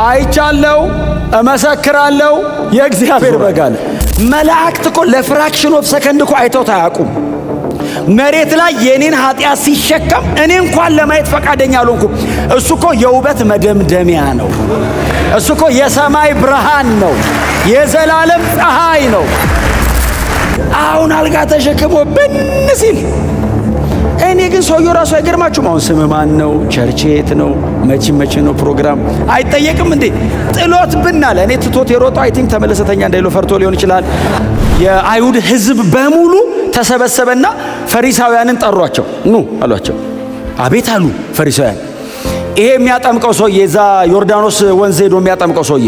አይቻለሁ፣ እመሰክራለሁ የእግዚአብሔር በግ አለ። መላእክት እኮ ለፍራክሽን ኦፍ ሰከንድ እኮ አይተው አያውቁም። መሬት ላይ የኔን ኃጢአት ሲሸከም እኔ እንኳን ለማየት ፈቃደኛ አልሆንኩም። እሱ እኮ የውበት መደምደሚያ ነው። እሱ እኮ የሰማይ ብርሃን ነው፣ የዘላለም ፀሐይ ነው። አሁን አልጋ ተሸክሞ ብን ሲል እኔ ግን ሰውየው ራሱ አይገርማችሁም? አሁን ስም ማን ነው? ቸርች የት ነው? መቼ ነው ፕሮግራም አይጠየቅም እንዴ? ጥሎት ብን አለ። እኔ ትቶት የሮጠው አይ ቲንክ ተመለሰተኛ እንዳይለው ፈርቶ ሊሆን ይችላል። የአይሁድ ሕዝብ በሙሉ ተሰበሰበና ፈሪሳውያንን ጠሯቸው። ኑ አሏቸው። አቤት አሉ ፈሪሳውያን። ይሄ የሚያጠምቀው ሰውዬ እዛ ዮርዳኖስ ወንዝ ሄዶ የሚያጠምቀው ሰውዬ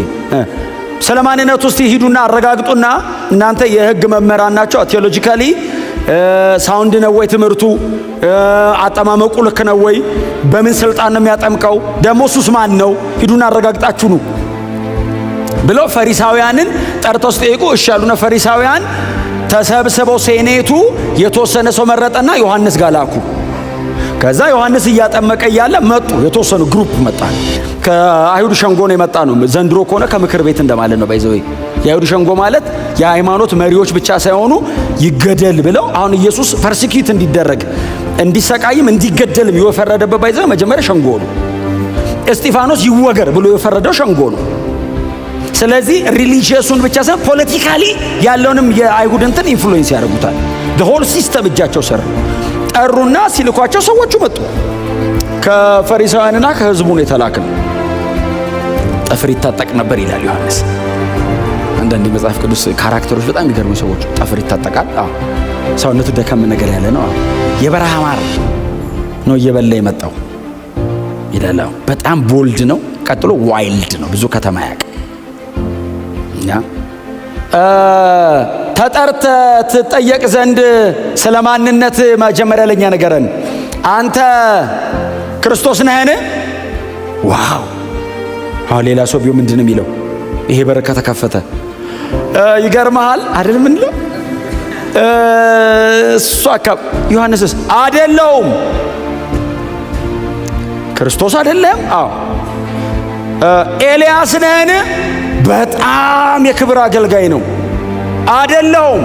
ስለ ማንነቱ እስቲ ሂዱና አረጋግጡና፣ እናንተ የሕግ መምህራን ናቸው፣ ቴዎሎጂካሊ ሳውንድ ነው ወይ ትምህርቱ? አጠማመቁ ልክ ነው ወይ? በምን ስልጣን ነው የሚያጠምቀው? ደሞ እሱስ ማን ነው? ሂዱና አረጋግጣችሁ ኑ ብለው ፈሪሳውያንን ጠርተው ሲጠይቁ እሺ አሉና ፈሪሳውያን ተሰብስበው ሴኔቱ የተወሰነ ሰው መረጠና ዮሐንስ ጋር ላኩ። ከዛ ዮሐንስ እያጠመቀ እያለ መጡ። የተወሰኑ ግሩፕ መጣ። ከአይሁድ ሸንጎ ነው የመጣ ነው። ዘንድሮ ከሆነ ከምክር ቤት እንደማለት ነው። ባይዘው የአይሁድ ሸንጎ ማለት የሃይማኖት መሪዎች ብቻ ሳይሆኑ ይገደል ብለው አሁን ኢየሱስ ፐርሲኪዩት እንዲደረግ እንዲሰቃይም እንዲገደልም የፈረደበት ባይዘው መጀመሪያ ሸንጎ ነው። እስጢፋኖስ ይወገር ብሎ የፈረደው ሸንጎ ነው። ስለዚህ ሪሊጂየሱን ብቻ ሳይሆን ፖለቲካሊ ያለውንም የአይሁድ እንትን ኢንፍሉዌንስ ያደርጉታል። ሆል ሲስተም እጃቸው ስር ጠሩና ሲልኳቸው ሰዎቹ መጡ። ከፈሪሳውያንና ከህዝቡ ነው የተላከው። ጠፍር ይታጠቅ ነበር ይላል ዮሐንስ። አንዳንድ መጽሐፍ ቅዱስ ካራክተሮች በጣም የሚገርሙ ሰዎች። ጠፍር ይታጠቃል። ሰውነቱ ደከም ነገር ያለ ነው። የበረሃ ማር ነው እየበላ የመጣው ይላል። በጣም ቦልድ ነው። ቀጥሎ ዋይልድ ነው። ብዙ ከተማ ያውቅ ተጠርተ ትጠየቅ ዘንድ ስለ ማንነት መጀመሪያ ለኛ ነገረን። አንተ ክርስቶስ ነህን? ዋው! አሁን ሌላ ሰው ቢሆን ምንድን ነው የሚለው? ይሄ በር ከተከፈተ ይገርምሃል አይደል? ምን ነው እሱ አካብ ዮሐንስስ አይደለውም ክርስቶስ አይደለም። አዎ ኤልያስ ነህን? በጣም የክብር አገልጋይ ነው። አይደለውም።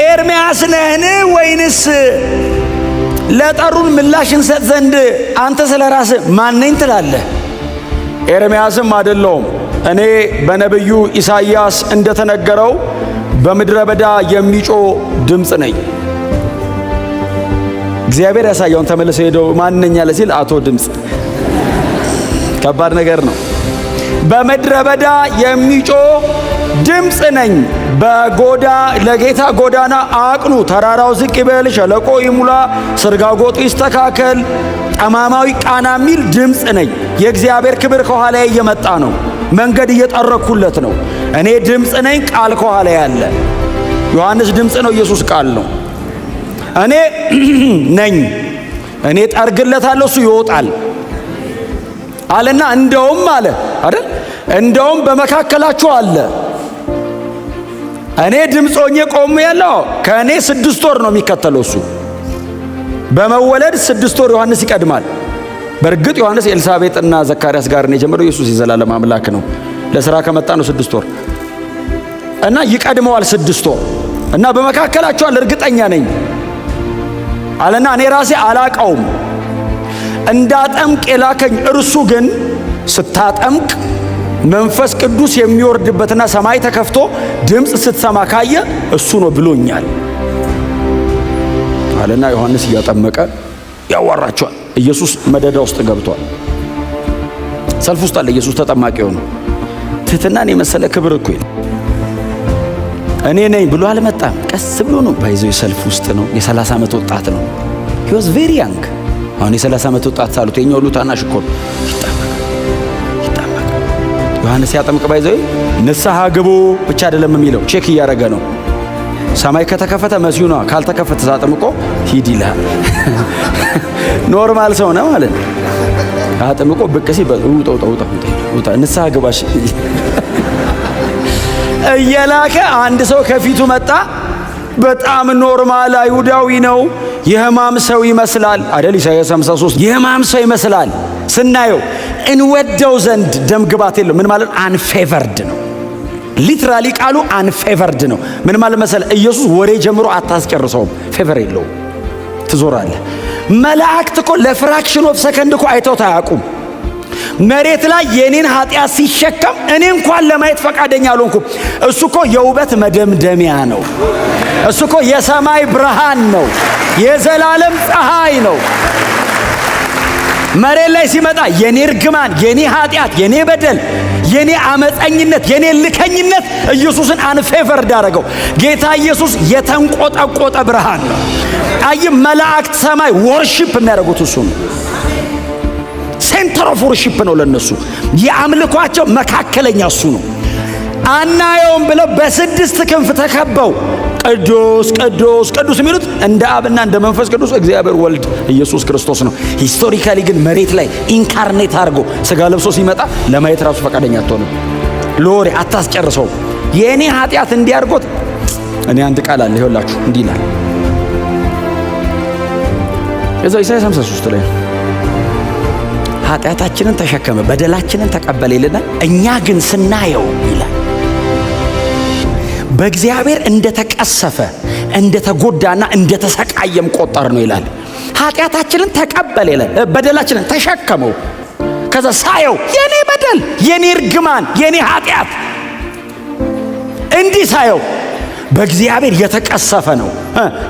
ኤርምያስ ነህን? ወይንስ ለጠሩን ምላሽ እንሰጥ ዘንድ አንተ ስለ ራስህ ማን ነኝ ትላለህ? ኤርምያስም አይደለውም፣ እኔ በነቢዩ ኢሳይያስ እንደተነገረው በምድረ በዳ የሚጮህ ድምፅ ነኝ። እግዚአብሔር ያሳየውን ተመልሶ ሄደው ማን ነኝ አለ ሲል አቶ ድምፅ። ከባድ ነገር ነው። በምድረ በዳ የሚጮህ ድምፅ ነኝ። ለጌታ ጎዳና አቅኑ፣ ተራራው ዝቅ ይበል፣ ሸለቆ ይሙላ፣ ስርጋጎጡ ይስተካከል፣ ጠማማዊ ቃና የሚል ድምፅ ነኝ። የእግዚአብሔር ክብር ከኋላዬ እየመጣ ነው። መንገድ እየጠረኩለት ነው። እኔ ድምፅ ነኝ፣ ቃል ከኋላ ያለ። ዮሐንስ ድምፅ ነው፣ ኢየሱስ ቃል ነው። እኔ ነኝ፣ እኔ ጠርግለታለሁ፣ እሱ ይወጣል አለና እንደውም አለ አይደል? እንደውም በመካከላችሁ አለ። እኔ ድምፅ ሆኜ ቆሜ ያለው ከእኔ 6 ወር ነው የሚከተለው እሱ። በመወለድ 6 ወር ዮሐንስ ይቀድማል። በእርግጥ ዮሐንስ ኤልሳቤጥና ዘካርያስ ጋር ነው የጀመረው። ኢየሱስ የዘላለም አምላክ ነው። ለሥራ ከመጣ ነው 6 ወር እና ይቀድመዋል 6 ወር እና በመካከላችሁ አለ እርግጠኛ ነኝ አለና እኔ ራሴ አላቀውም እንዳጠምቅ የላከኝ እርሱ ግን ስታጠምቅ መንፈስ ቅዱስ የሚወርድበትና ሰማይ ተከፍቶ ድምፅ ስትሰማ ካየ እሱ ነው ብሎኛል አለና ዮሐንስ እያጠመቀ ያዋራቸዋል። ኢየሱስ መደዳ ውስጥ ገብቷል። ሰልፍ ውስጥ አለ። ኢየሱስ ተጠማቂ ነው። ትህትናን የመሰለ ክብር እኮ እኔ ነኝ ብሎ አልመጣም። ቀስ ብሎ ነው ባይዘው። ሰልፍ ውስጥ ነው። የ30 ዓመት ወጣት ነው። he was very young። አሁን የ30 ዓመት ወጣት ሳሉት የኛው ሁሉ ታናሽ እኮ ነው። ዮሐንስ ያጠምቅ ባይዘው ንስሐ ግቡ ብቻ አይደለም የሚለው፣ ቼክ እያደረገ ነው። ሰማይ ከተከፈተ መሲሁ ነው፣ ካልተከፈተ ሳጠምቆ ሂድ ይላል። ኖርማል ሰው ነው ማለት ነው። አጠምቆ ብቅ ሲል ውጣ ንስሐ ግባሽ እየላከ አንድ ሰው ከፊቱ መጣ። በጣም ኖርማል አይሁዳዊ ነው። የሕማም ሰው ይመስላል አይደል? ኢሳይያስ 53 የሕማም ሰው ይመስላል። ስናየው እንወደው ዘንድ ደም ግባት የለው። ምን ማለት አንፌቨርድ ነው። ሊትራሊ ቃሉ አንፌቨርድ ነው። ምን ማለት መሰለ? ኢየሱስ ወሬ ጀምሮ አታስጨርሰውም። ፌቨር የለውም። ትዞራለህ። መላእክት እኮ ለፍራክሽን ኦፍ ሰከንድ እኮ አይተው አያውቁም። መሬት ላይ የኔን ኃጢአት ሲሸከም እኔ እንኳን ለማየት ፈቃደኛ አልሆንኩም። እሱ እኮ የውበት መደምደሚያ ነው። እሱ እኮ የሰማይ ብርሃን ነው። የዘላለም ፀሐይ ነው። መሬት ላይ ሲመጣ የኔ እርግማን፣ የኔ ኃጢአት፣ የኔ በደል፣ የኔ አመፀኝነት፣ የኔ ልከኝነት ኢየሱስን አንፌቨርድ አደረገው። ጌታ ኢየሱስ የተንቆጠቆጠ ብርሃን ነው። አይ መላእክት ሰማይ ወርሺፕ የሚያደርጉት እሱ ነው። ሴንተር ኦፍ ወርሺፕ ነው ለነሱ። የአምልኳቸው መካከለኛ እሱ ነው። አናየውም ብለው በስድስት ክንፍ ተከበው ቅዱስ ቅዱስ ቅዱስ የሚሉት እንደ አብና እንደ መንፈስ ቅዱስ እግዚአብሔር ወልድ ኢየሱስ ክርስቶስ ነው። ሂስቶሪካሊ ግን መሬት ላይ ኢንካርኔት አድርጎ ስጋ ለብሶ ሲመጣ ለማየት ራሱ ፈቃደኛ አትሆንም። ለወሬ አታስጨርሰው። የእኔ ኃጢአት እንዲያርጎት እኔ አንድ ቃል አለ ይኸውላችሁ፣ እንዲህ ይላል እዛው ኢሳይያስ 53 ላይ ኃጢአታችንን ተሸከመ በደላችንን ተቀበለ ይለናል። እኛ ግን ስናየው ይላል በእግዚአብሔር እንደተቀሰፈ እንደተጎዳና እንደተሰቃየም ቆጠር ነው ይላል። ኃጢአታችንን ተቀበለ ይላል፣ በደላችንን ተሸከመው። ከዛ ሳየው የኔ በደል፣ የኔ እርግማን፣ የኔ ኃጢአት እንዲህ ሳየው በእግዚአብሔር የተቀሰፈ ነው፣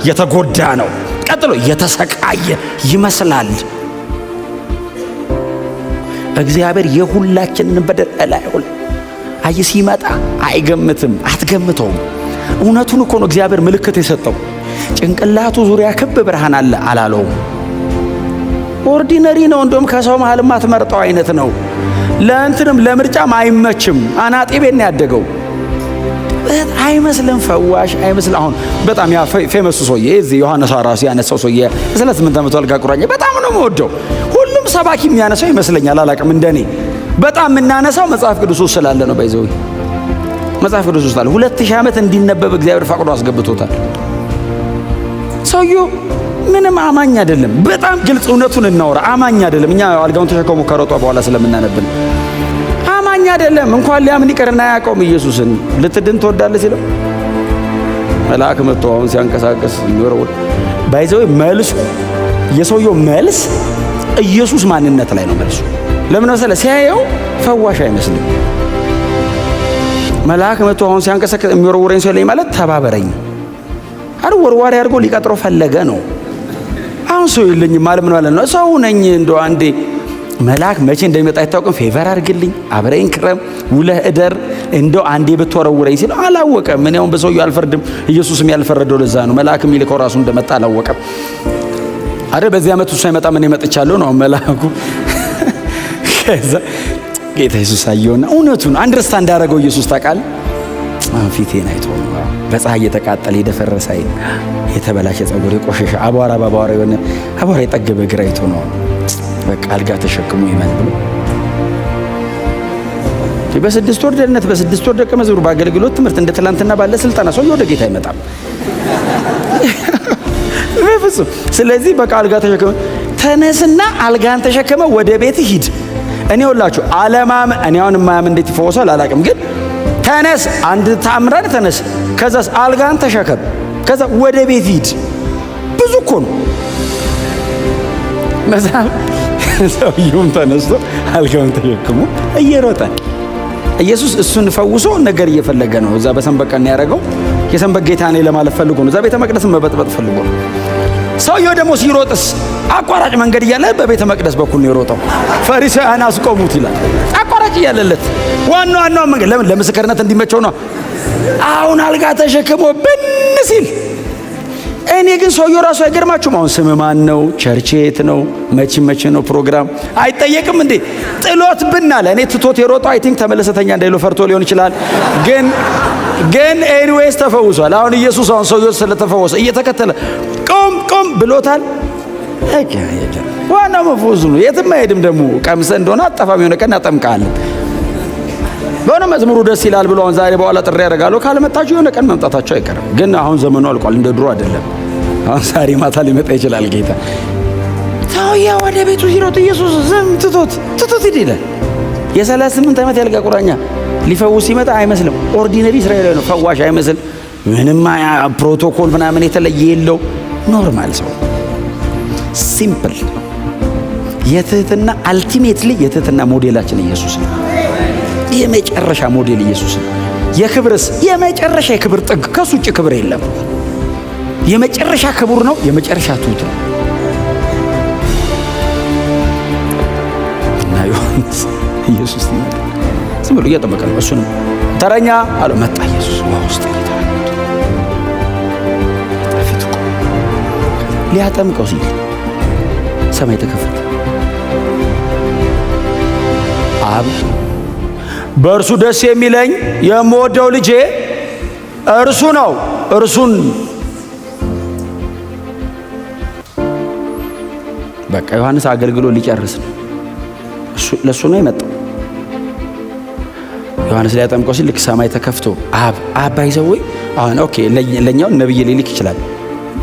የተጎዳ ነው። ቀጥሎ የተሰቃየ ይመስላል። እግዚአብሔር የሁላችንን በደል እላዩ አይ ሲመጣ አይገምትም፣ አትገምተውም። እውነቱን እኮ ነው እግዚአብሔር ምልክት የሰጠው። ጭንቅላቱ ዙሪያ ክብ ብርሃን አለ አላለውም። ኦርዲነሪ ነው። እንደውም ከሰው መሃል ማትመርጠው አይነት ነው። ለእንትንም ለምርጫም አይመችም። አናጤ ቤት ነው ያደገው። አይመስልም፣ ፈዋሽ አይመስል። አሁን በጣም ያ ፌመስ ሰውዬ እዚህ ዮሐንስ አራሲ ያነሳው ሰውዬ 38 ዓመቱ አልጋ ቁራኛ በጣም ነው የምወደው። ሁሉም ሰባኪ የሚያነሳው ይመስለኛል፣ አላውቅም። እንደኔ በጣም የምናነሳው መጽሐፍ ቅዱስ ውስጥ ስላለ ነው። ባይዘው መጽሐፍ ቅዱስ ውስጥ አለ። 2000 ዓመት እንዲነበብ እግዚአብሔር ፈቅዶ አስገብቶታል። ሰውዬው ምንም አማኝ አይደለም። በጣም ግልጽ እውነቱን እናወራ። አማኝ አይደለም። እኛ አልጋውን ተሸከሙ ከሮጧ በኋላ ስለምናነብን አማኝ አይደለም። እንኳን ሊያምን ይቀርና ያውቀውም ኢየሱስን። ልትድን ትወዳለህ ሲለው መልአክ መጥቶ አሁን ሲያንቀሳቀስ ይወረው። ባይዘው መልሱ የሰውየው መልስ ኢየሱስ ማንነት ላይ ነው መልሱ። ለምን መሰለህ? ሲያየው ፈዋሽ አይመስልም። መልአክ መጥቶ አሁን ሲያንቀሳቀስ የሚወረውረኝ ሰው ላይ ማለት ተባበረኝ አረ ወርዋሪ አድርጎ ሊቀጥረው ፈለገ ነው። አሁን ሰው የለኝም ማለት ምን ማለት ነው? ሰው ነኝ እንደው አንዴ መልአክ መቼ እንደሚመጣ አይታወቅም። ፌቨር አድርግልኝ፣ አብረኝ ክረም፣ ውለህ እደር፣ እንደው አንዴ ብትወረውረኝ ሲል አላወቀም። ምን ያው በሰውየው አልፈርድም። ኢየሱስም ያልፈረደው ለዛ ነው። መልአክ የሚልከው ራሱ እንደመጣ አላወቀም። አረ በዚህ ዓመት እሱ አይመጣ ምን ይመጥቻለሁ ነው መልአኩ። ከዛ ጌታ ኢየሱስ አየውና እውነቱን አንደርስታንድ አደረገው። ኢየሱስ ታውቃለህ ፊቴን አይቶ በፀሐይ የተቃጠለ የደፈረሰ አይን፣ የተበላሸ ጸጉር፣ የቆሸሸ አቧራ በአቧራ የሆነ አቧራ የጠገበ እግር አይቶ ነው በቃ አልጋ ተሸክሞ ይመን ብሎ በ6 ወር ደህንነት፣ በ6 ወር ደቀ መዝሙር፣ በአገልግሎት ትምህርት እንደ ትላንትና ባለ ስልጣና ሰውዬው ወደ ጌታ አይመጣም በፍጹም። ስለዚህ በቃ አልጋ ተሸክመ ተነስና አልጋን ተሸክመ ወደ ቤት ሂድ። እኔ ሁላችሁ አለማም እኔ አሁን ማያም እንዴት ይፈወሳል አላውቅም፣ ግን ተነስ፣ አንድ ታምራን ተነስ፣ ከዛስ አልጋን ተሸከም፣ ከዛ ወደ ቤት ሂድ። ብዙ እኮ ነው መዛም። ሰውየውም ተነስቶ አልጋውን ተሸክሞ እየሮጠ ኢየሱስ እሱን ፈውሶ ነገር እየፈለገ ነው። እዛ በሰንበት ቀን ያደረገው የሰንበት ጌታ ነኝ ለማለት ፈልጎ ነው። እዛ ቤተ መቅደስን መበጥበጥ ፈልጎ ነው። ሰውየው ደግሞ ሲሮጥስ አቋራጭ መንገድ እያለ በቤተ መቅደስ በኩል ነው የሮጠው። ፈሪሳውያን አስቆሙት ይላል። አቋራጭ እያለለት ዋናው መንገድ ለምን? ለምስክርነት እንዲመቸው ነው። አሁን አልጋ ተሸክሞ ብን ሲል እኔ ግን ሰውየው ራሱ አይገርማችሁም? አሁን ስም ማን ነው? ቸርች የት ነው? መቼ ነው ፕሮግራም አይጠየቅም እንዴ? ጥሎት ብን አለ። እኔ ትቶት የሮጠው አይ ቲንክ ተመለሰተኛ እንዳይለው ፈርቶ ሊሆን ይችላል። ግን ኤኒዌይስ ተፈውሷል። አሁን ኢየሱስ አሁን ሰውየው ስለተፈወሰ እየተከተለ ቆም ብሎታል። ዋናው መፈወሱ ነው። የትም አይሄድም። ደግሞ ቀምሰህ እንደሆነ አጠፋም የሆነ ቀን አጠምቃለን። በሆነ መዝሙሩ ደስ ይላል ብሎ አሁን ዛሬ በኋላ ጥሪ ያደርጋለሁ ካልመጣችሁ የሆነ ቀን መምጣታቸው አይቀርም። ግን አሁን ዘመኑ አልቋል፣ እንደ ድሮ አይደለም። አሁን ዛሬ ማታ ሊመጣ ይችላል ጌታ። ሰውዬው ወደ ቤቱ ሲሮጥ ኢየሱስ ዝም ትቶት ሄደ። የ38 ዓመት ያልጋ ቁራኛ ሊፈውስ ሲመጣ አይመስልም። ኦርዲነሪ እስራኤላዊ ነው፣ ፈዋሽ አይመስል፣ ምንም ፕሮቶኮል ምናምን የተለየ የለው። ኖርማል ሰው ሲምፕል። የትህትና አልቲሜትሊ የትህትና ሞዴላችን ኢየሱስ ነው። የመጨረሻ ሞዴል ኢየሱስ ነው። የክብርስ የመጨረሻ የክብር ጥግ፣ ከሱ ውጭ ክብር የለም። የመጨረሻ ክቡር ነው፣ የመጨረሻ ትሁት ነው። እና ዮሐንስ ኢየሱስ ይመጣ ዝም ብሎ እየጠበቀ ነው። እሱንም ተረኛ አለው። መጣ ኢየሱስ ውስጥ ፊት ሊያጠምቀው ሲል ሰማይ ተከፈተ። አብ በእርሱ ደስ የሚለኝ የምወደው ልጄ እርሱ ነው፣ እርሱን በቃ ዮሐንስ አገልግሎ ሊጨርስ ነው። ለሱ ነው የመጣው። ዮሐንስ ሊያጠምቀው ሲል ልክ ሰማይ ተከፍቶ አብ ባይዘው አሁን ኦኬ ለኛው ነብይ ሊልክ ይችላል።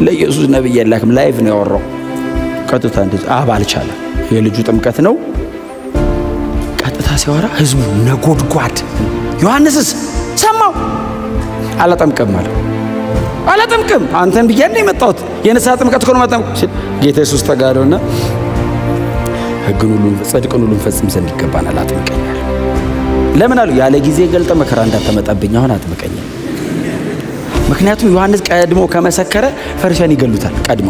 ለኢየሱስ ነብይ የላክም። ላይቭ ነው ያወራው። ቀጥታ እንደዚህ አብ አልቻለም። የልጁ ጥምቀት ነው። ቀጥታ ሲያወራ ህዝቡ ነጎድጓድ። ዮሐንስስ ሰማው። አላጠምቅም አለ። አላጠምቅም አንተን ብዬ ነው የመጣሁት። የንስሐ ጥምቀት እኮ ነው ማጠምቅ ሲል ጌታ ኢየሱስ ተጋደውና ሕግን ሁሉ ጽድቅን ሁሉ ፈጽም ዘንድ ይገባናል አጥምቀኝ አለ። ለምን አሉ? ያለ ጊዜ ገልጠ መከራ እንዳታመጣብኝ አሁን አጥምቀኝ። ምክንያቱም ዮሐንስ ቀድሞ ከመሰከረ ፈሪሳውያን ይገሉታል። ቀድሞ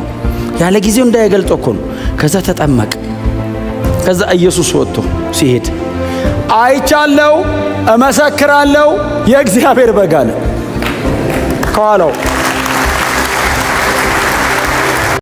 ያለ ጊዜው እንዳይገልጦ እኮ ነው። ከዛ ተጠመቀ። ከዛ ኢየሱስ ወጥቶ ሲሄድ አይቻለው፣ እመሰክራለሁ የእግዚአብሔር በግ አለ ከኋላው